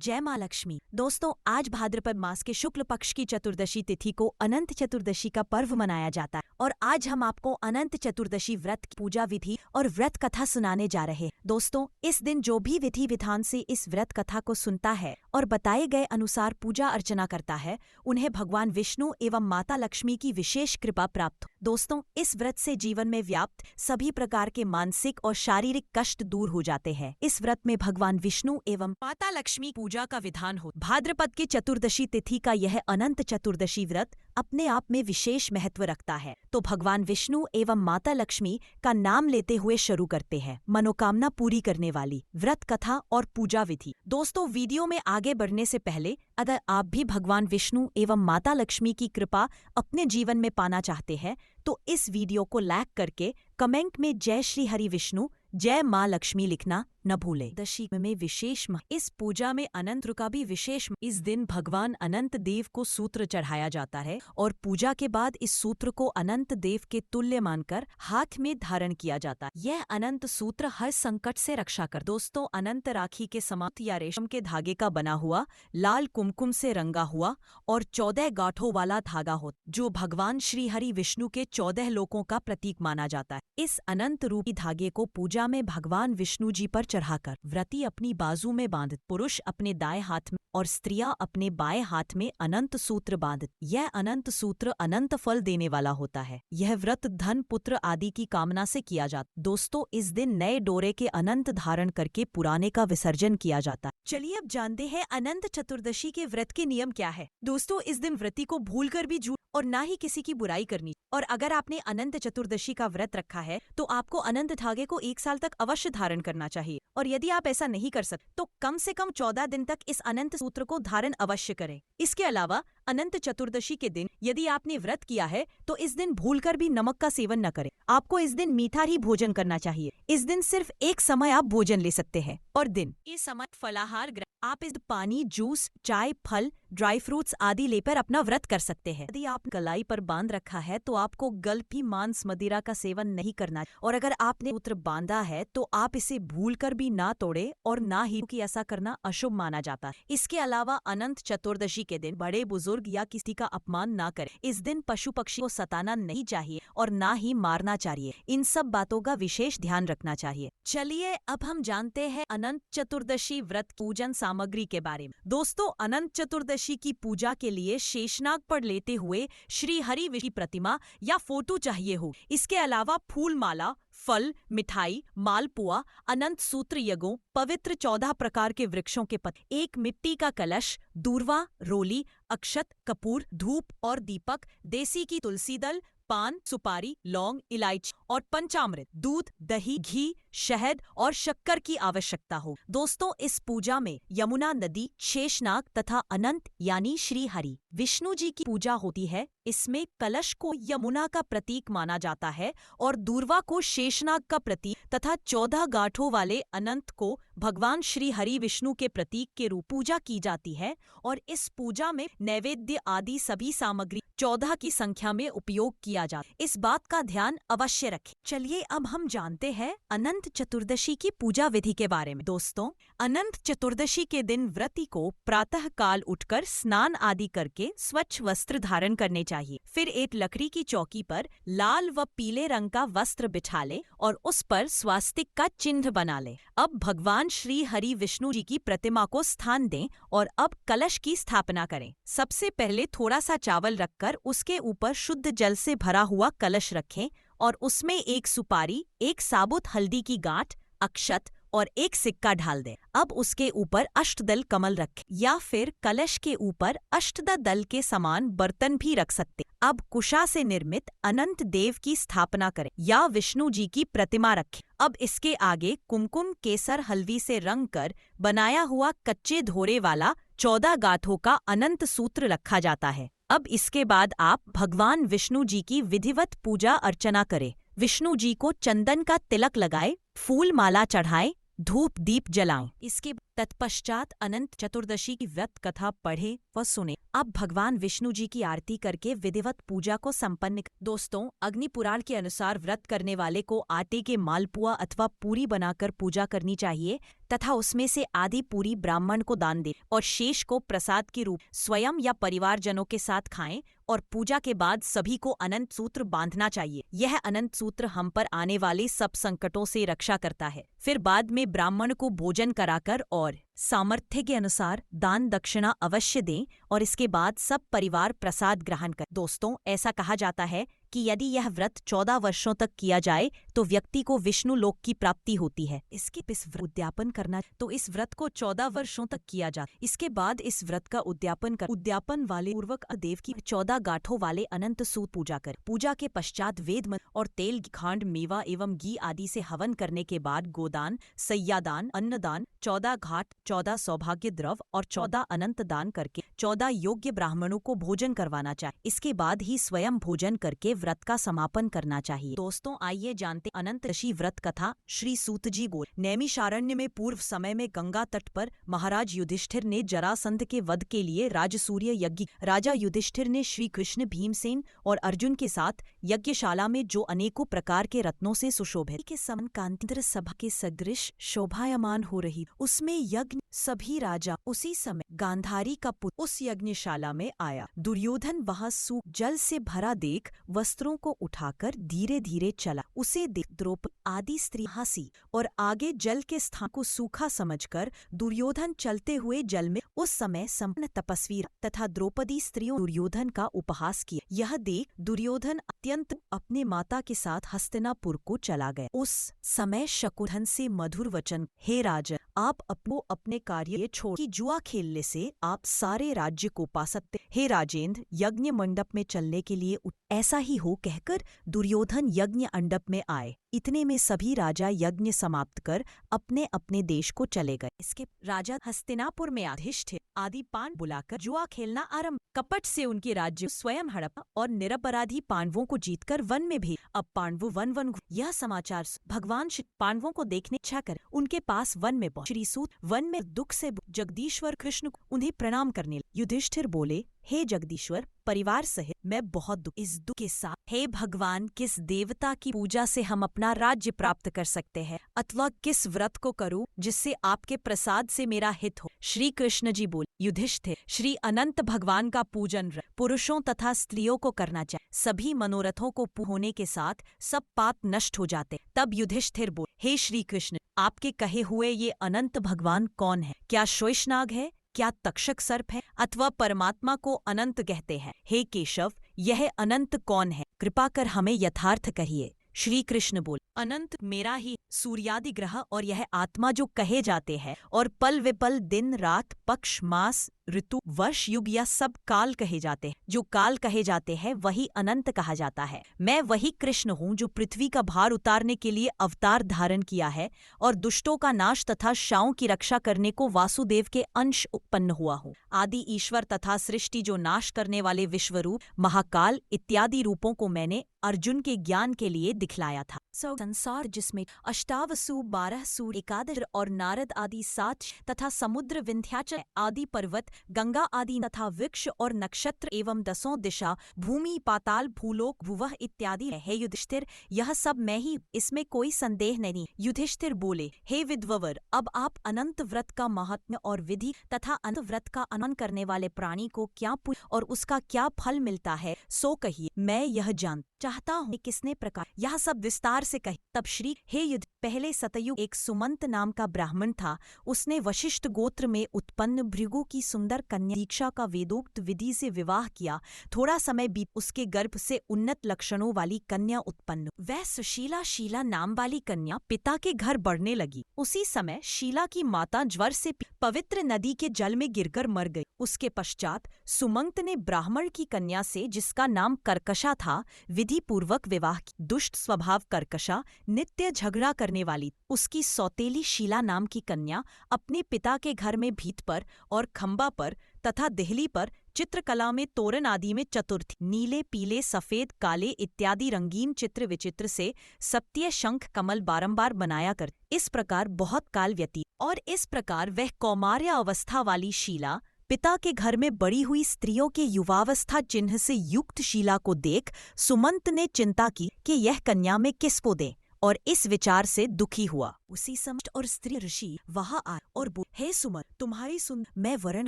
जय माँ लक्ष्मी। दोस्तों, आज भाद्रपद मास के शुक्ल पक्ष की चतुर्दशी तिथि को अनंत चतुर्दशी का पर्व मनाया जाता है और आज हम आपको अनंत चतुर्दशी व्रत की पूजा विधि और व्रत कथा सुनाने जा रहे हैं। दोस्तों, इस दिन जो भी विधि विधान से इस व्रत कथा को सुनता है और बताए गए अनुसार पूजा अर्चना करता है, उन्हें भगवान विष्णु एवं माता लक्ष्मी की विशेष कृपा प्राप्त हो। दोस्तों, इस व्रत से जीवन में व्याप्त सभी प्रकार के मानसिक और शारीरिक कष्ट दूर हो जाते हैं। इस व्रत में भगवान विष्णु एवं माता लक्ष्मी पूजा का विधान हो। भाद्रपद की चतुर्दशी तिथि का यह अनंत चतुर्दशी व्रत अपने आप में विशेष महत्व रखता है, तो भगवान विष्णु एवं माता लक्ष्मी का नाम लेते हुए शुरू करते हैं। मनोकामना पूरी करने वाली व्रत कथा और पूजा विधि। दोस्तों, वीडियो में आगे बढ़ने से पहले अगर आप भी भगवान विष्णु एवं माता लक्ष्मी की कृपा अपने जीवन में पाना चाहते हैं तो इस वीडियो को लाइक करके कमेंट में जय श्री हरि विष्णु जय माँ लक्ष्मी लिखना न भूलें। दशी में विशेष इस पूजा में अनंत का भी विशेष। इस दिन भगवान अनंत देव को सूत्र चढ़ाया जाता है और पूजा के बाद इस सूत्र को अनंत देव के तुल्य मानकर हाथ में धारण किया जाता है। यह अनंत सूत्र हर संकट से रक्षा कर। दोस्तों, अनंत राखी के समान या रेशम के धागे का बना हुआ, लाल कुमकुम से रंगा हुआ और 14 गांठों वाला धागा हो, जो भगवान श्री हरि विष्णु के 14 लोकों का प्रतीक माना जाता है। इस अनंत रूपी धागे को पूजा में भगवान विष्णु जी पर चढ़ाकर व्रती अपनी बाजू में बांध, पुरुष अपने दाएं हाथ में और स्त्रियां अपने बाएं हाथ में अनंत सूत्र बांध। यह अनंत सूत्र अनंत फल देने वाला होता है। यह व्रत धन पुत्र आदि की कामना से किया जाता। दोस्तों, इस दिन नए डोरे के अनंत धारण करके पुराने का विसर्जन किया जाता है। चलिए अब जानते हैं अनंत चतुर्दशी के व्रत के नियम क्या है। दोस्तों, इस दिन व्रती को भूलकर भी झूठ और ना ही किसी की बुराई करनी। और अगर आपने अनंत चतुर्दशी का व्रत रखा है तो आपको अनंत धागे को 1 साल तक अवश्य धारण करना चाहिए। और यदि आप ऐसा नहीं कर सकते तो कम से कम 14 दिन तक इस अनंत सूत्र को धारण अवश्य करें। इसके अलावा अनंत चतुर्दशी के दिन यदि आपने व्रत किया है तो इस दिन भूलकर भी नमक का सेवन न करें। आपको इस दिन मीठा ही भोजन करना चाहिए। इस दिन सिर्फ एक समय आप भोजन ले सकते हैं और दिन इस समय फलाहार आप इस पानी, जूस, चाय, फल, ड्राई फ्रूट्स आदि लेकर अपना व्रत कर सकते हैं। यदि आप कलाई पर बांध रखा है तो आपको गल्फी मांस मदिरा का सेवन नहीं करना और अगर आपने सूत्र बांधा है तो आप इसे भूलकर भी ना तोड़े और ना ही, क्योंकि ऐसा करना अशुभ माना जाता है। इसके अलावा अनंत चतुर्दशी के दिन बड़े बुजुर्ग या किसी का अपमान ना करें। इस दिन पशु पक्षी को सताना नहीं चाहिए और ना ही मारना चाहिए। इन सब बातों का विशेष ध्यान रखना चाहिए। चलिए अब हम जानते हैं अनंत चतुर्दशी व्रत पूजन सामग्री के बारे में। दोस्तों, अनंत चतुर्दशी की पूजा के लिए शेषनाग पर लेते हुए श्री हरि विष्णु की प्रतिमा या फोटो चाहिए हो। इसके अलावा फूल माला, फल, मिठाई, मालपुआ, अनंत सूत्र यज्ञों, पवित्र 14 प्रकार के वृक्षों के पत्ते, एक मिट्टी का कलश, दूर्वा, रोली, अक्षत, कपूर, धूप और दीपक, देसी की तुलसी दल, पान, सुपारी, लौंग, इलायची और पंचामृत, दूध, दही, घी, शहद और शक्कर की आवश्यकता हो। दोस्तों, इस पूजा में यमुना नदी, शेषनाग तथा अनंत यानी श्री हरि विष्णु जी की पूजा होती है। इसमें कलश को यमुना का प्रतीक माना जाता है और दूर्वा को शेषनाग का प्रतीक तथा 14 गांठों वाले अनंत को भगवान श्री हरि विष्णु के प्रतीक के रूप पूजा की जाती है। और इस पूजा में नैवेद्य आदि सभी सामग्री 14 की संख्या में उपयोग किया जाता है। इस बात का ध्यान अवश्य रखें। चलिए अब हम जानते हैं अनंत चतुर्दशी की पूजा विधि के बारे में। दोस्तों, अनंत चतुर्दशी के दिन व्रती को प्रातः काल उठकर स्नान आदि करके स्वच्छ वस्त्र धारण करने चाहिए। फिर एक लकड़ी की चौकी पर लाल व पीले रंग का वस्त्र बिछा ले और उस पर स्वास्तिक का चिन्ह बना ले। अब भगवान श्री हरि विष्णु जी की प्रतिमा को स्थान दें और अब कलश की स्थापना करें। सबसे पहले थोड़ा सा चावल रखकर उसके ऊपर शुद्ध जल से भरा हुआ कलश रखें और उसमें एक सुपारी, एक साबुत हल्दी की गांठ, अक्षत और एक सिक्का ढाल दें। अब उसके ऊपर अष्टदल कमल रखें या फिर कलश के ऊपर अष्टदल के समान बर्तन भी रख सकते। अब कुशा से निर्मित अनंत देव की स्थापना करें या विष्णु जी की प्रतिमा रखें। अब इसके आगे कुमकुम, केसर, हल्दी से रंग कर बनाया हुआ कच्चे धोरे वाला 14 गांठों का अनंत सूत्र रखा जाता है। अब इसके बाद आप भगवान विष्णु जी की विधिवत पूजा अर्चना करें। विष्णु जी को चंदन का तिलक लगाए, फूल माला चढ़ाएं, धूप दीप जलाएं। इसके तत्पश्चात अनंत चतुर्दशी की व्रत कथा पढ़े व सुने। अब भगवान विष्णु जी की आरती करके विधिवत पूजा को संपन्न। दोस्तों, अग्नि पुराण के अनुसार व्रत करने वाले को आटे के मालपुआ अथवा पूरी बनाकर पूजा करनी चाहिए तथा उसमें से आधी पूरी ब्राह्मण को दान दे और शेष को प्रसाद के रूप स्वयं या परिवारजनों के साथ खाएं और पूजा के बाद सभी को अनंत सूत्र बांधना चाहिए। यह अनंत सूत्र हम पर आने वाले सब संकटों से रक्षा करता है। फिर बाद में ब्राह्मण को भोजन कराकर और सामर्थ्य के अनुसार दान दक्षिणा अवश्य दें और इसके बाद सब परिवार प्रसाद ग्रहण कर। दोस्तों, ऐसा कहा जाता है कि यदि यह व्रत 14 वर्षों तक किया जाए तो व्यक्ति को विष्णु लोक की प्राप्ति होती है। इसके उद्यापन करना तो इस व्रत को 14 वर्षों तक किया जाता। इसके बाद इस व्रत का उद्यापन वाले पूर्वक देव की 14 गांठों वाले अनंत सूत पूजा कर। पूजा के पश्चात वेद मंत्र और तेल खांड मेवा एवं घी आदि से हवन करने के बाद गोदान, सैयादान, अन्नदान, 14 घाट, 14 सौभाग्य द्रव और 14 अनंत दान करके 14 योग्य ब्राह्मणों को भोजन करवाना चाहिए। इसके बाद ही स्वयं भोजन करके व्रत का समापन करना चाहिए। दोस्तों, आइए जानते अनंत चतुर्दशी व्रत कथा। श्री सूत जी बोल, नैमिषारण्य में पूर्व समय में गंगा तट पर महाराज युधिष्ठिर ने जरासंध के वध के लिए राजसूय यज्ञ। राजा युधिष्ठिर ने श्री कृष्ण, भीमसेन और अर्जुन के साथ यज्ञशाला में जो अनेकों प्रकार के रत्नों से सुशोभित के समान कांतिन्द्र सभा के सदृश शोभायमान हो रही, उसमें यज्ञ सभी राजा। उसी समय गांधारी का पुत्र उस यज्ञशाला में आया। दुर्योधन वहां सूख जल से भरा देख वस्त्रों को उठाकर धीरे धीरे चला। उसे देख द्रौपदी आदि स्त्री हंसी और आगे जल के स्थान को सूखा समझकर दुर्योधन चलते हुए जल में। उस समय संपन्न तपस्वी तथा द्रौपदी स्त्रियों दुर्योधन का उपहास किया। यह देख दुर्योधन अत्यंत अपने माता के साथ हस्तिनापुर को चला गया। उस समय शकुंतला से मधुर वचन, हे राजन, आप अपने कार्य छोड़ कि जुआ खेलने से आप सारे राज्य को पा सकते। हे राजेंद्र, यज्ञ मंडप में चलने के लिए ऐसा ही हो कहकर दुर्योधन यज्ञ मंडप में आए। इतने में सभी राजा यज्ञ समाप्त कर अपने अपने देश को चले गए। इसके राजा हस्तिनापुर में युधिष्ठिर आदि पांडव बुलाकर जुआ खेलना आरंभ। कपट से उनके राज्य स्वयं हड़प और निरपराधी पांडवों को जीतकर वन में भेज। अब पांडव वन यह समाचार भगवान श्री पांडवों को देखने इच्छा कर उनके पास वन में पहुंचे। श्री सूत वन में दुख से जगदीश्वर कृष्ण उन्हें प्रणाम करने लगे। युधिष्ठिर बोले, हे जगदीश्वर, परिवार सहित मैं बहुत दुख। इस दुख के साथ हे भगवान, किस देवता की पूजा से हम अपना राज्य प्राप्त कर सकते हैं अथवा किस व्रत को करूं जिससे आपके प्रसाद से मेरा हित हो। श्री कृष्ण जी बोले, युधिष्ठिर, श्री अनंत भगवान का पूजन पुरुषों तथा स्त्रियों को करना चाहिए। सभी मनोरथों को पूर्ण होने के साथ सब पाप नष्ट हो जाते। तब युधिष्ठिर बोले, हे श्री कृष्ण, आपके कहे हुए ये अनंत भगवान कौन है? क्या शेषनाग है, क्या तक्षक सर्प है अथवा परमात्मा को अनंत कहते हैं? हे केशव, यह अनंत कौन है? कृपा कर हमें यथार्थ कहिए। श्री कृष्ण बोले, अनंत मेरा ही सूर्यादि ग्रह और यह आत्मा जो कहे जाते हैं और पल विपल, दिन रात, पक्ष मास, ऋतु, वर्ष, युग या सब काल कहे जाते हैं। जो काल कहे जाते हैं वही अनंत कहा जाता है। मैं वही कृष्ण हूँ जो पृथ्वी का भार उतारने के लिए अवतार धारण किया है और दुष्टों का नाश तथा शाओं की रक्षा करने को वासुदेव के अंश उत्पन्न हुआ हूँ। आदि ईश्वर तथा सृष्टि जो नाश करने वाले विश्वरूप, महाकाल इत्यादि रूपों को मैंने अर्जुन के ज्ञान के लिए दिखलाया था। संसार जिसमें अष्टावसु, 12 सूर्य, एकादश और नारद आदि 7 तथा समुद्र, विंध्याचल आदि पर्वत, गंगा आदि तथा वृक्ष और नक्षत्र एवं 10 दिशा, भूमि, पाताल, भूलोक, भुवः इत्यादि है। हे युधिष्ठिर, यह सब मैं ही, इसमें कोई संदेह नहीं। युधिष्ठिर बोले, हे विद्ववर, अब आप अनंत व्रत का महात्म्य और विधि तथा अनंत व्रत का अनुसरण करने वाले प्राणी को क्या पुण्य और उसका क्या फल मिलता है सो कहिए। मैं यह जान चाहता हूँ किसने प्रकार यह सब विस्तार से कही। तब श्री, हे युध, पहले सतयुग एक सुमंत नाम का ब्राह्मण था। उसने वशिष्ठ गोत्र में उत्पन्न भृगु की सुंदर कन्या दीक्षा का वेदोक्त विधि से विवाह किया। थोड़ा समय बीत उसके गर्भ से उन्नत लक्षणों वाली कन्या उत्पन्न। वह सुशीला शीला नाम वाली कन्या पिता के घर बढ़ने लगी। उसी समय शीला की माता ज्वर से पवित्र नदी के जल में गिरकर मर गई। उसके पश्चात सुमंत ने ब्राह्मण की कन्या से, जिसका नाम कर्कशा था, विधि पूर्वक विवाह किया। दुष्ट स्वभाव कर्कशा नित्य झगड़ा करने वाली उसकी सौतेली शीला नाम की कन्या अपने पिता के घर में भीत पर और खंबा पर तथा देहली पर चित्रकला में तोरण आदि में चतुर्थी नीले, पीले, सफेद, काले इत्यादि रंगीन चित्र विचित्र से सप्तीय शंख कमल बारंबार बनाया कर इस प्रकार बहुत काल व्यतीत। और इस प्रकार वह कौमार्य अवस्था वाली शीला पिता के घर में बड़ी हुई स्त्रियों के युवावस्था चिन्ह से युक्त शीला को देख सुमंत ने चिंता की कि यह कन्या में किसको दें, और इस विचार से दुखी हुआ। उसी समय और स्त्री ऋषि वहां आए और हे सुमंत, तुम्हारी मैं वरण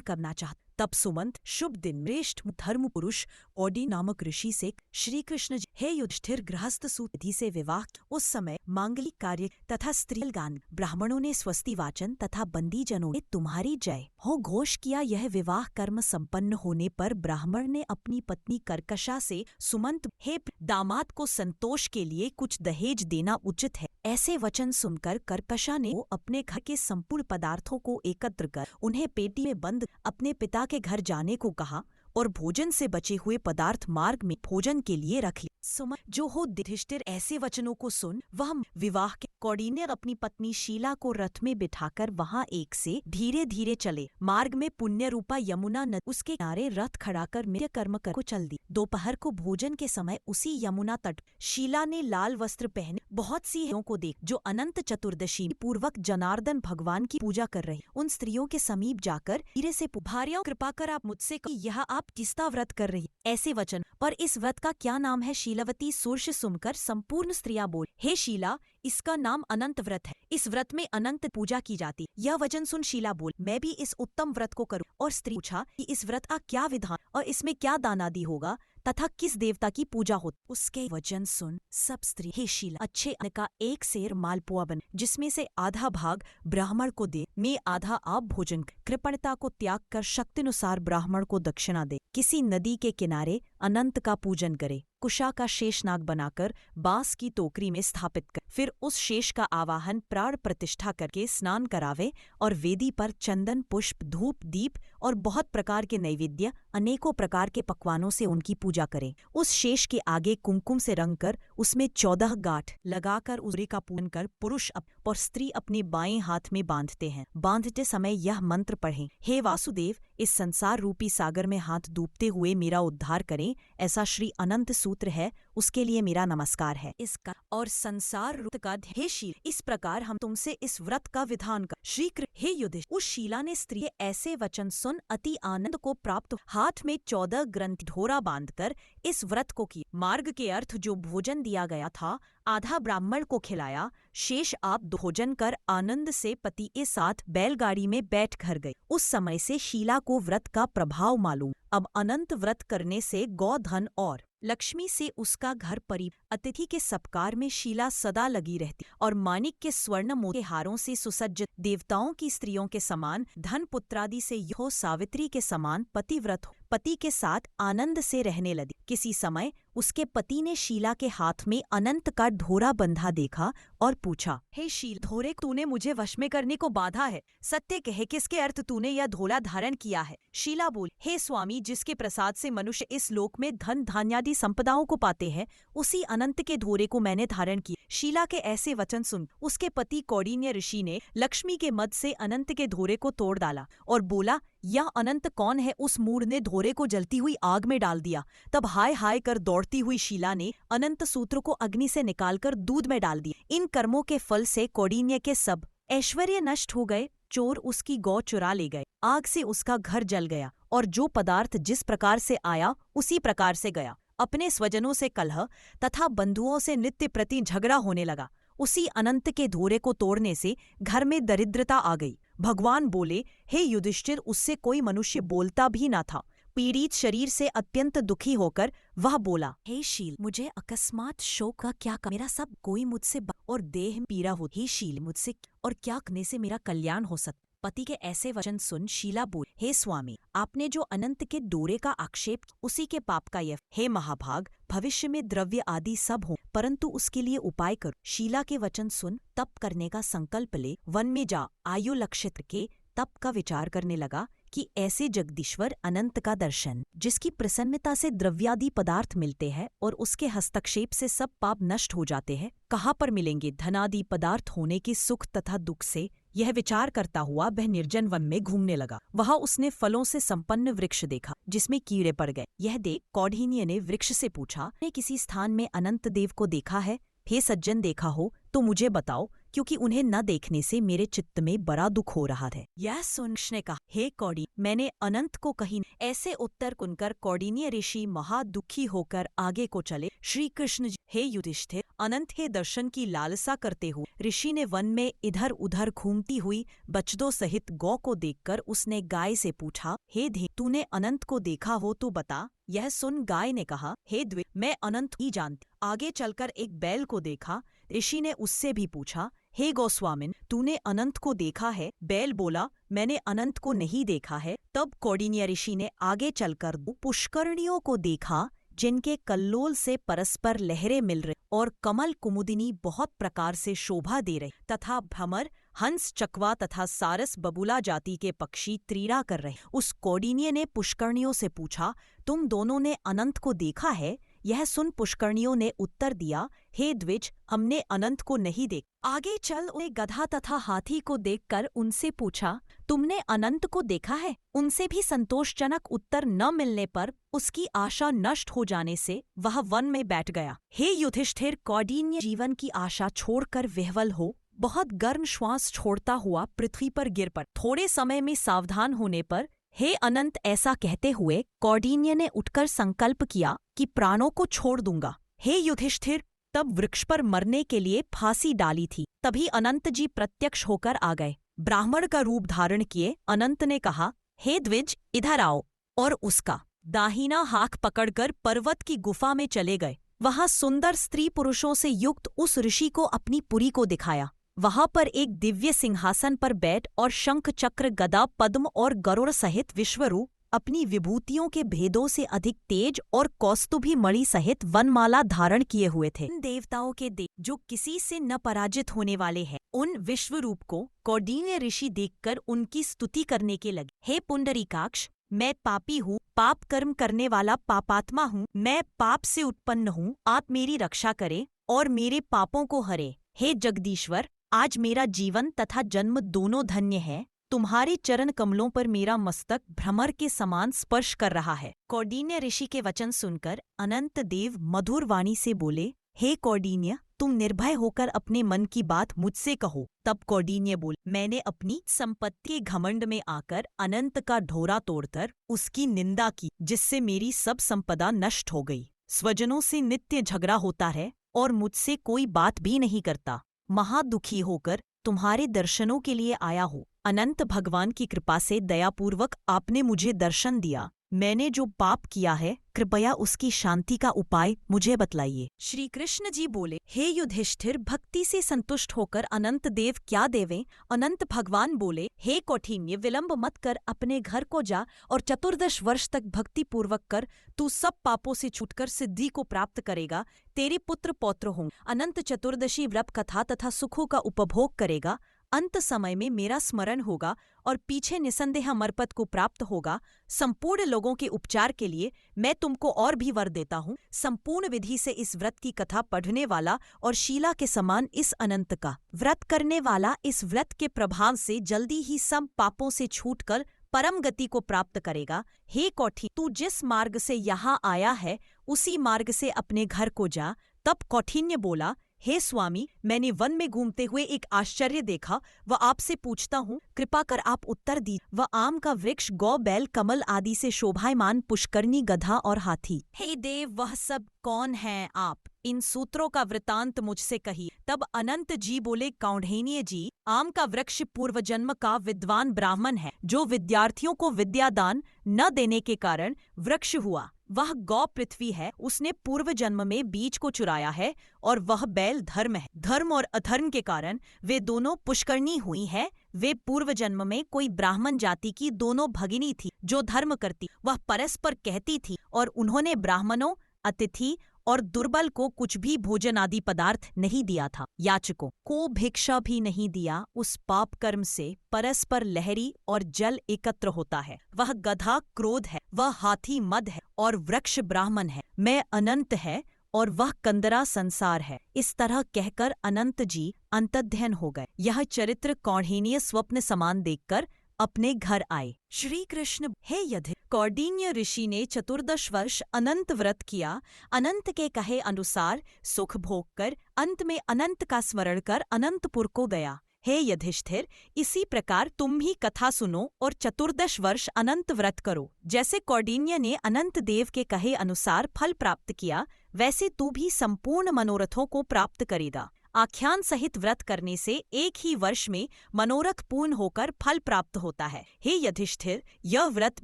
करना चाहता। तब सुमंत शुभ दिन श्रेष्ठ धर्म पुरुष ओडी नामक ऋषि से श्री कृष्ण जी, हे युधिष्ठिर, गृहस्थ सूत्र से विवाह। उस समय मांगलिक कार्य तथा स्त्रील गान ब्राह्मणों ने स्वस्ति वाचन तथा बंदीजनों ने तुम्हारी जय हो घोष किया। यह विवाह कर्म संपन्न होने पर ब्राह्मण ने अपनी पत्नी कर्कशा से सुमंत, हे दामाद को संतोष के लिए कुछ दहेज देना उचित है। ऐसे वचन सुनकर कर्कशा ने अपने घर के संपूर्ण पदार्थों को एकत्र कर उन्हें पेटी में बंद अपने पिता के घर जाने को कहा और भोजन से बचे हुए पदार्थ मार्ग में भोजन के लिए रख लिए। सुमंत जो हो युधिष्ठिर ऐसे वचनों को सुन वह विवाह के कौंडिन्य अपनी पत्नी शीला को रथ में बिठाकर वहां एक से धीरे धीरे चले। मार्ग में पुण्य रूपा यमुना नदी उसके किनारे रथ खड़ा कर नित्य कर्म कर को चल दी। दोपहर को भोजन के समय उसी यमुना तट शीला ने लाल वस्त्र पहने बहुत सी स्त्रियों को देख जो अनंत चतुर्दशी पूर्वक जनार्दन भगवान की पूजा कर रही। उन स्त्रियों के समीप जाकर धीरे से भार्याओं, कृपा कर आप मुझसे यह आप किसका व्रत कर रही ऐसे वचन पर इस व्रत का क्या नाम है। शीलवती सुर्ष सुनकर संपूर्ण स्त्रियां बोल, हे शीला, इसका नाम अनंत व्रत है। इस व्रत में अनंत पूजा की जाती। यह वचन सुन शीला बोल, मैं भी इस उत्तम व्रत को करूं। और स्त्री पूछा कि इस व्रत का क्या विधान और इसमें क्या दान आदि होगा तथा किस देवता की पूजा होती। उसके वचन सुन सब स्त्री, हे शीला, अच्छे अन्न का एक सेर मालपुआ बन जिसमें से आधा भाग ब्राह्मण को दे, मैं आधा आप भोजन कर। कृपणता को त्याग कर शक्तिनुसार ब्राह्मण को दक्षिणा दे। किसी नदी के किनारे अनंत का पूजन करे। कुशा का शेषनाग बनाकर बांस की टोकरी में स्थापित कर फिर उस शेष का आवाहन प्राण प्रतिष्ठा करके स्नान करावे और वेदी पर चंदन, पुष्प, धूप, दीप और बहुत प्रकार के नैवेद्य अनेकों प्रकार के पकवानों से उनकी पूजा करें। उस शेष के आगे कुमकुम से रंग कर उसमें 14 गांठ लगाकर उसी का पूजन कर पुरुष और स्त्री अपने बाएं हाथ में बांधते हैं। बांधते समय यह मंत्र पढ़ें, हे वासुदेव, इस संसार रूपी सागर में हाथ डूबते हुए मेरा उद्धार करें। ऐसा श्री अनंत सूत्र है, उसके लिए मेरा नमस्कार है। इसका और संसार रूप का हे शील, इस प्रकार हम तुमसे इस व्रत का विधान कर। श्री हे युधिष्ठिर, उस शीला ने स्त्री ऐसे वचन सुन अति आनंद को प्राप्त हाथ में 14 ग्रंथ ढोरा बांधकर इस व्रत को किया। मार्ग के अर्थ जो भोजन दिया गया था आधा ब्राह्मण को खिलाया, शेष आप भोजन कर आनंद से पति के साथ बैलगाड़ी में बैठ घर गई। उस समय से शीला को व्रत का प्रभाव मालूम। अब अनंत व्रत करने से गौधन और लक्ष्मी से उसका घर परी। अतिथि के सत्कार में शीला सदा लगी रहती और मानिक के स्वर्ण मोती हारों से सुसज्जित देवताओं की स्त्रियों के समान धन पुत्रादि से यो सावित्री के समान पतिव्रत हो पति के साथ आनंद से रहने लगी। किसी समय उसके पति ने शीला के हाथ में अनंत का ढोरा बंधा देखा और पूछा, हे शील, ढोरे तूने मुझे वश में करने को बाधा है, सत्य कहे किसके अर्थ तूने यह ढोला धारण किया है। शीला बोली, हे स्वामी, जिसके प्रसाद से मनुष्य इस लोक में धन धान्यादि संपदाओं को पाते हैं, उसी अनंत के ढोरे को मैंने धारण किया। शीला के ऐसे वचन सुन उसके पति कौंडिन्य ऋषि ने लक्ष्मी के मद से अनंत के ढोरे को तोड़ डाला और बोला, यह अनंत कौन है। उस मूढ़ ने ढोरे को जलती हुई आग में डाल दिया। तब हाय हाय कर दौड़ती हुई शीला ने अनंत सूत्र को अग्नि से निकालकर दूध में डाल दिया। इन कर्मों के फल से कौंडिन्य के सब ऐश्वर्य नष्ट हो गए। चोर उसकी गौ चुरा ले गए, आग से उसका घर जल गया और जो पदार्थ जिस प्रकार से आया उसी प्रकार से गया। अपने स्वजनों से कलह तथा बंधुओं से नित्य प्रति झगड़ा होने लगा। उसी अनंत के ढोरे को तोड़ने से घर में दरिद्रता आ गई। भगवान बोले, हे युधिष्ठिर, उससे कोई मनुष्य बोलता भी न था। पीड़ित शरीर से अत्यंत दुखी होकर वह बोला, हे शील, मुझे अकस्मात शोक का क्या मेरा सब कोई मुझसे और देह में पीड़ा हो। हे शील, मुझसे और क्या करने से मेरा कल्याण हो सकता। पति के ऐसे वचन सुन शीला बोली, हे स्वामी, आपने जो अनंत के डोरे का आक्षेप उसी के पाप का यह। हे महाभाग, भविष्य में द्रव्य आदि सब हो, परंतु उसके लिए उपाय करो। शीला के वचन सुन तप करने का संकल्प ले वन में जा आयु लक्षित के तप का विचार करने लगा कि ऐसे जगदीश्वर अनंत का दर्शन, जिसकी प्रसन्नता से द्रव्यादि पदार्थ मिलते हैं और उसके हस्तक्षेप से सब पाप नष्ट हो जाते हैं, कहाँ पर मिलेंगे। धनादि पदार्थ होने के सुख तथा दुख से यह विचार करता हुआ वह निर्जन वन में घूमने लगा। वहां उसने फलों से संपन्न वृक्ष देखा जिसमें कीड़े पड़ गए। यह देख कौंडिन्य ने वृक्ष से पूछा, ने किसी स्थान में अनंत देव को देखा है? हे सज्जन, देखा हो तो मुझे बताओ, क्योंकि उन्हें न देखने से मेरे चित्त में बड़ा दुख हो रहा है। यह सुन ने कहा, हे कौंडिन्य, मैंने अनंत को कहीं। ऐसे उत्तर सुनकर कौंडिन्य ऋषि महादुखी होकर आगे को चले। श्री कृष्ण जी, हे युधिष्ठिर, अनंत के दर्शन की लालसा करते हुए ऋषि ने वन में इधर उधर घूमती हुई बछड़ों सहित गौ को देखकर उसने गाय से पूछा, हे धी, तूने अनंत को देखा हो तो बता। यह सुन गाय ने कहा, हे द्विज, मैं अनंत ही जानती। आगे चलकर एक बैल को देखा। ऋषि ने उससे भी पूछा, हे गोस्वामिन, तूने अनंत को देखा है? बैल बोला, मैंने अनंत को नहीं देखा है। तब कौंडिन्य ऋषि ने आगे चलकर दो पुष्करणियों को देखा जिनके कल्लोल से परस्पर लहरें मिल रही और कमल कुमुदिनी बहुत प्रकार से शोभा दे रहे तथा भ्रमर, हंस, चकवा तथा सारस बबूला जाति के पक्षी क्रीड़ा कर रहे। उस कौंडिन्य ने पुष्करणियों से पूछा, तुम दोनों ने अनंत को देखा है? यह सुन पुष्करणियों ने उत्तर दिया, हे द्विज, हमने अनंत को नहीं देखा। आगे चल उन्हें गधा तथा हाथी को देखकर उनसे पूछा, तुमने अनंत को देखा है? उनसे भी संतोषजनक उत्तर न मिलने पर उसकी आशा नष्ट हो जाने से वह वन में बैठ गया। हे युधिष्ठिर, कौंडिन्य जीवन की आशा छोड़कर विह्वल हो बहुत गर्म श्वास छोड़ता हुआ पृथ्वी पर गिर पड़ा। थोड़े समय में सावधान होने पर, हे अनंत, ऐसा कहते हुए कौंडिन्य ने उठकर संकल्प किया कि प्राणों को छोड़ दूंगा। हे युधिष्ठिर, तब वृक्ष पर मरने के लिए फांसी डाली थी। तभी अनंत जी प्रत्यक्ष होकर आ गए। ब्राह्मण का रूप धारण किए अनंत ने कहा, हे द्विज, इधर आओ, और उसका दाहिना हाथ पकड़कर पर्वत की गुफा में चले गए। वहां सुंदर स्त्री पुरुषों से युक्त उस ऋषि को अपनी पुरी को दिखाया। वहां पर एक दिव्य सिंहासन पर बैठ और शंख, चक्र, गदा, पद्म और गरुड़ सहित विश्वरूप अपनी विभूतियों के भेदों से अधिक तेज और कौस्तुभी मणि सहित वनमाला धारण किए हुए थे। देवताओं के देव जो किसी से न पराजित होने वाले हैं, उन विश्वरूप को कौंडिन्य ऋषि देखकर उनकी स्तुति करने के लगे। हे पुंडरीकाक्ष, मैं पापी हूँ, पाप कर्म करने वाला पापात्मा हूँ। मैं पाप से उत्पन्न हूँ, आप मेरी रक्षा करें और मेरे पापों को हरे। हे जगदीश्वर, आज मेरा जीवन तथा जन्म दोनों धन्य है। तुम्हारे चरण कमलों पर मेरा मस्तक भ्रमर के समान स्पर्श कर रहा है। कौंडिन्य ऋषि के वचन सुनकर अनंत देव मधुर वाणी से बोले, हे कौंडिन्य, तुम निर्भय होकर अपने मन की बात मुझसे कहो। तब कौंडिन्य बोले, मैंने अपनी संपत्ति के घमंड में आकर अनंत का ढोरा तोड़कर उसकी निंदा की, जिससे मेरी सब संपदा नष्ट हो गई। स्वजनों से नित्य झगड़ा होता है और मुझसे कोई बात भी नहीं करता। महादुखी होकर तुम्हारे दर्शनों के लिए आया हूँ। अनंत भगवान की कृपा से दयापूर्वक आपने मुझे दर्शन दिया। मैंने जो पाप किया है, कृपया उसकी शांति का उपाय मुझे बतलाइए। श्री कृष्ण जी बोले, हे युधिष्ठिर, भक्ति से संतुष्ट होकर अनंत देव क्या देवें? अनंत भगवान बोले, हे कौंडिन्य, विलंब मत कर, अपने घर को जा और 14 वर्ष तक भक्ति पूर्वक कर। तू सब पापों से छूटकर सिद्धि को प्राप्त करेगा। तेरे पुत्र पौत्र होंगे। अनंत चतुर्दशी व्रत कथा तथा सुखों का उपभोग करेगा। अंत समय में मेरा स्मरण होगा और पीछे निसंदेह अमरपद को प्राप्त होगा। संपूर्ण लोगों के उपचार के लिए मैं तुमको और भी वर देता हूँ। संपूर्ण विधि से इस व्रत की कथा पढ़ने वाला और शीला के समान इस अनंत का व्रत करने वाला इस व्रत के प्रभाव से जल्दी ही सब पापों से छूटकर परम गति को प्राप्त करेगा। हे कौंडिन्य, तू जिस मार्ग से यहाँ आया है उसी मार्ग से अपने घर को जा। तब कौंडिन्य बोला, हे स्वामी, मैंने वन में घूमते हुए एक आश्चर्य देखा, वह आपसे पूछता हूँ, कृपा कर आप उत्तर दी। वह आम का वृक्ष, गौ, बैल, कमल आदि से शोभायमान पुष्करणी, गधा और हाथी। हे देव, वह सब कौन हैं आप? इन सूत्रों का वृतांत मुझसे कहिए। तब अनंत जी बोले, कौंडिन्य जी, आम का वृक्ष पूर्व जन्म का विद्वान ब्राह्मण है, जो विद्यार्थियों को विद्यादान न देने के कारण वृक्ष हुआ। वह गौ पृथ्वी है, उसने पूर्व जन्म में बीज को चुराया है। और वह बैल धर्म है, धर्म और अधर्म के कारण वे दोनों पुष्करणी हुई है। वे पूर्व जन्म में कोई ब्राह्मण जाति की दोनों भगिनी थी जो धर्म करती, वह परस्पर कहती थी, और उन्होंने ब्राह्मणों, अतिथि और दुर्बल को कुछ भी भोजन आदि पदार्थ नहीं दिया था। याचकों को भिक्षा भी नहीं दिया। उस पाप कर्म से परस्पर लहरी और जल एकत्र होता है। वह गधा क्रोध है, वह हाथी मद है और वृक्ष ब्राह्मण है। मैं अनंत है और वह कंदरा संसार है। इस तरह कहकर अनंत जी अंतर्ध्यान हो गए। यह चरित्र कौंडिन्य स्वप्न समान देखकर अपने घर आए। श्री कृष्ण, हे युधिष्ठिर, कौंडिन्य ऋषि ने 14 वर्ष अनंत व्रत किया। अनंत के कहे अनुसार सुख भोग कर अंत में अनंत का स्मरण कर अनंतपुर को गया। हे युधिष्ठिर, इसी प्रकार तुम भी कथा सुनो और 14 वर्ष अनंत व्रत करो। जैसे कौंडिन्य ने अनंत देव के कहे अनुसार फल प्राप्त किया, वैसे तू भी संपूर्ण मनोरथों को प्राप्त करेगा। आख्यान सहित व्रत करने से एक ही वर्ष में मनोरथ पूर्ण होकर फल प्राप्त होता है। हे युधिष्ठिर, यह व्रत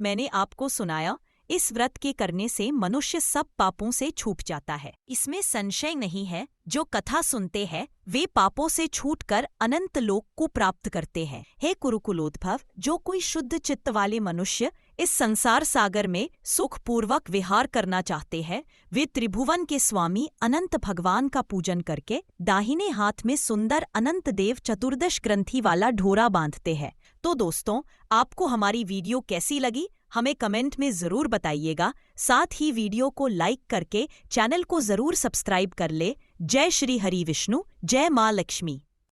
मैंने आपको सुनाया। इस व्रत के करने से मनुष्य सब पापों से छूट जाता है। इसमें संशय नहीं है, जो कथा सुनते हैं वे पापों से छूटकर अनंत लोक को प्राप्त करते हैं। हे कुरुकुलोद्भव, जो कोई शुद्ध चित्त वाले मनुष्य इस संसार सागर में सुखपूर्वक विहार करना चाहते हैं, वे त्रिभुवन के स्वामी अनंत भगवान का पूजन करके दाहिने हाथ में सुंदर अनंत देव 14 ग्रंथि वाला ढोरा बांधते हैं। तो दोस्तों, आपको हमारी वीडियो कैसी लगी हमें कमेंट में ज़रूर बताइएगा। साथ ही वीडियो को लाइक करके चैनल को ज़रूर सब्सक्राइब कर ले। जय श्री हरि विष्णु, जय माँ लक्ष्मी।